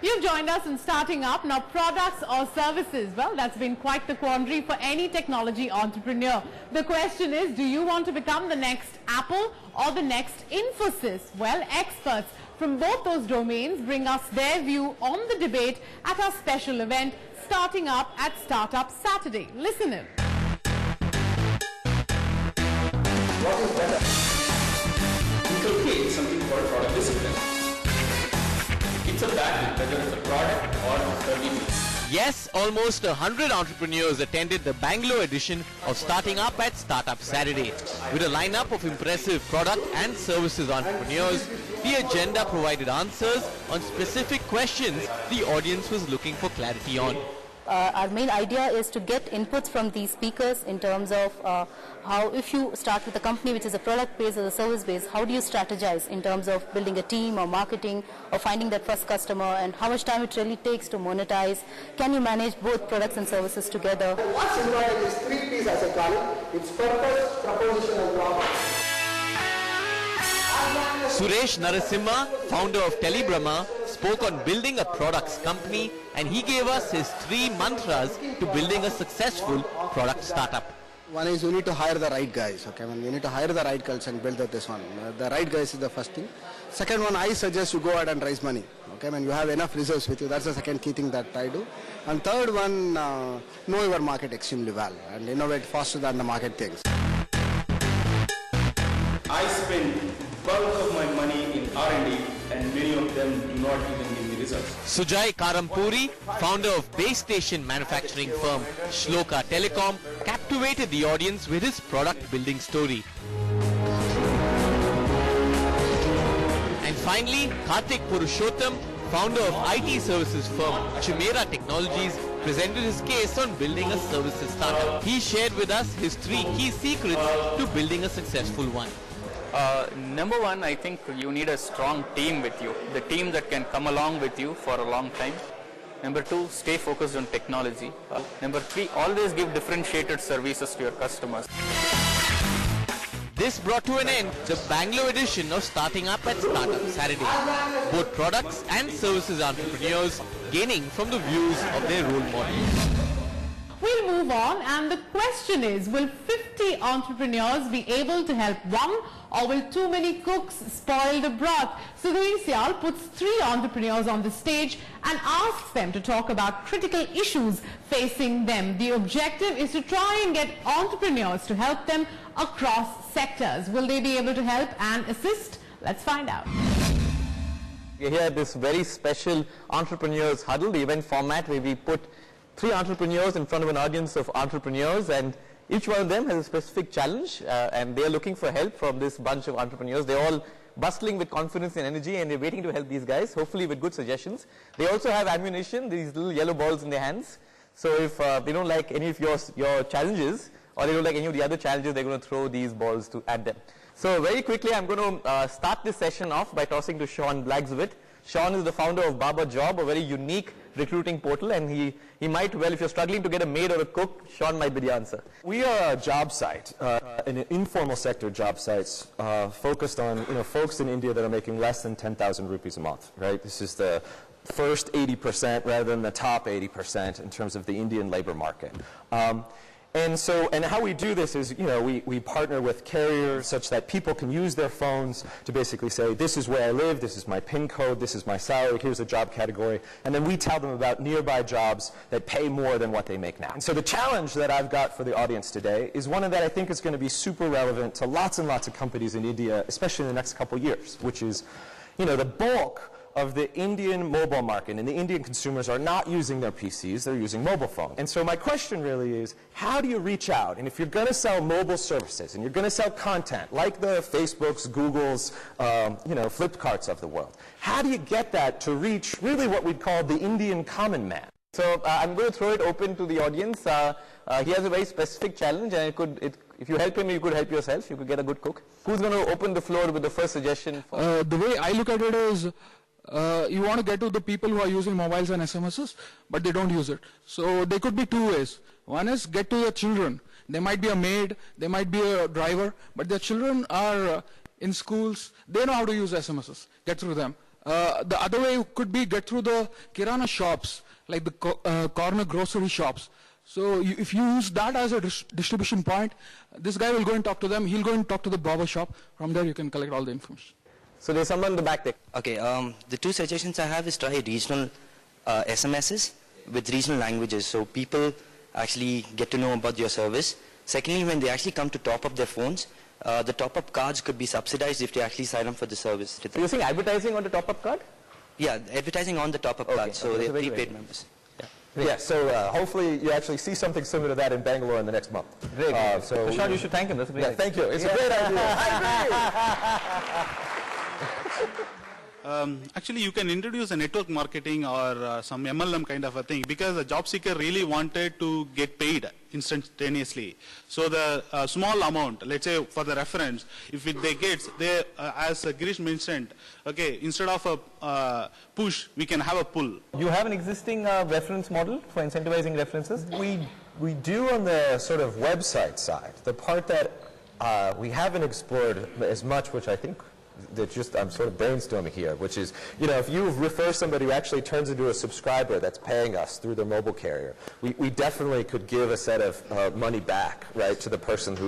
You've joined us in Starting Up. Now, products or services, well, that's been quite the quandary for any technology entrepreneur. The question is, do you want to become the next Apple or the next Infosys? Well, experts from both those domains bring us their view on the debate at our special event, Starting Up at Startup Saturday. Listen in. What is better? Inculcate something called product discipline. It's a battle, whether it's a product or service. Yes, almost 100 entrepreneurs attended the Bangalore edition of Starting Up at Startup Saturday. With a lineup of impressive product and services entrepreneurs, the agenda provided answers on specific questions the audience was looking for clarity on. Our main idea is to get inputs from these speakers in terms of how, if you start with a company which is a product based or a service based, how do you strategize in terms of building a team or marketing or finding that first customer, and how much time it really takes to monetize. Can you manage both products and services together? What's important is 3 P's, as I call it. It's purpose, proposition and problem. Suresh Narasimha, founder of Telebrahma, spoke on building a products company, and he gave us his 3 mantras to building a successful product startup. One is you need to hire the right guys. Okay, you need to hire the right culture and build up this one. The right guys is the first thing. Second one, I suggest you go ahead and raise money. Okay, when you have enough reserves with you, that's the second key thing that I do. And third one, know your market extremely well and innovate faster than the market thinks. I spend bulk of my money in R&D, and many of them do not even give me results. Sujay Karampuri, founder of base station manufacturing firm Shloka Telecom, captivated the audience with his product building story. And finally, Karthik Purushottam, founder of IT services firm Chimera Technologies, presented his case on building a services startup. He shared with us his 3 key secrets to building a successful one. Number one, I think you need a strong team with you, the team that can come along with you for a long time. Number 2, stay focused on technology. Number 3, always give differentiated services to your customers. This brought to an end the Bangalore edition of Starting Up at Startup Saturday. Both products and services entrepreneurs gaining from the views of their role models. We'll move on, and the question is, will 50 entrepreneurs be able to help one, or will too many cooks spoil the broth? So the VCR puts 3 entrepreneurs on the stage and asks them to talk about critical issues facing them. The objective is to try and get entrepreneurs to help them across sectors. Will they be able to help and assist? Let's find out. We're here at this very special Entrepreneurs Huddle, the event format where we put 3 entrepreneurs in front of an audience of entrepreneurs, and each one of them has a specific challenge, and they're looking for help from this bunch of entrepreneurs. They're all bustling with confidence and energy, and they're waiting to help these guys, hopefully with good suggestions. They also have ammunition, these little yellow balls in their hands. So if they don't like any of your challenges, or they don't like any of the other challenges, they're going to throw these balls at them. So very quickly, I'm going to start this session off by tossing to Sean Blagsvit. Sean is the founder of Baba Job, a very unique recruiting portal, and he might, well, if you're struggling to get a maid or a cook, Sean might be the answer. We are a job site, an informal sector job sites focused on folks in India that are making less than 10,000 rupees a month, right? This is the first 80% rather than the top 80% in terms of the Indian labor market. And how we do this is, we partner with carriers such that people can use their phones to basically say, this is where I live, this is my PIN code, this is my salary, here's a job category, and then we tell them about nearby jobs that pay more than what they make now. And so the challenge that I've got for the audience today is one that I think is going to be super relevant to lots and lots of companies in India, especially in the next couple years, which is, the bulk of the Indian mobile market, and the Indian consumers are not using their PCs, they're using mobile phones. And so my question really is, how do you reach out? And if you're going to sell mobile services, and you're going to sell content, like the Facebooks, Googles, Flipkarts of the world, how do you get that to reach really what we'd call the Indian common man? So I'm going to throw it open to the audience. He has a very specific challenge, and if you help him, you could help yourself. You could get a good cook. Who's going to open the floor with the first suggestion? The way I look at it is, you want to get to the people who are using mobiles and SMSs, but they don't use it. So there could be 2 ways. One is get to the children. They might be a maid, they might be a driver, but their children are in schools. They know how to use SMSs. Get through them. The other way could be get through the kirana shops, like the corner grocery shops. So if you use that as a distribution point, this guy will go and talk to them. He'll go and talk to the barber shop. From there, you can collect all the information. So there's someone in the back there. Okay, the two suggestions I have is try regional SMSs with regional languages, so people actually get to know about your service. Secondly, when they actually come to top up their phones, the top-up cards could be subsidized if they actually sign up for the service. So you're saying advertising on the top-up card? Yeah, advertising on the top-up card, so they're very prepaid good. members. Yeah, so hopefully you actually see something similar to that in Bangalore in the next month. Great. So Prashant, you should thank him. That's a great idea. thank you. It's a great idea. Actually, you can introduce a network marketing or some MLM kind of a thing, because the job seeker really wanted to get paid instantaneously. So the small amount, let's say for the reference, if they get, as Girish mentioned, okay, instead of a push, we can have a pull. You have an existing reference model for incentivizing references? We do on the sort of website side. The part that we haven't explored as much, which I think that I'm sort of brainstorming here, which is, if you refer somebody who actually turns into a subscriber that's paying us through their mobile carrier, we definitely could give a set of money back, right, to the person who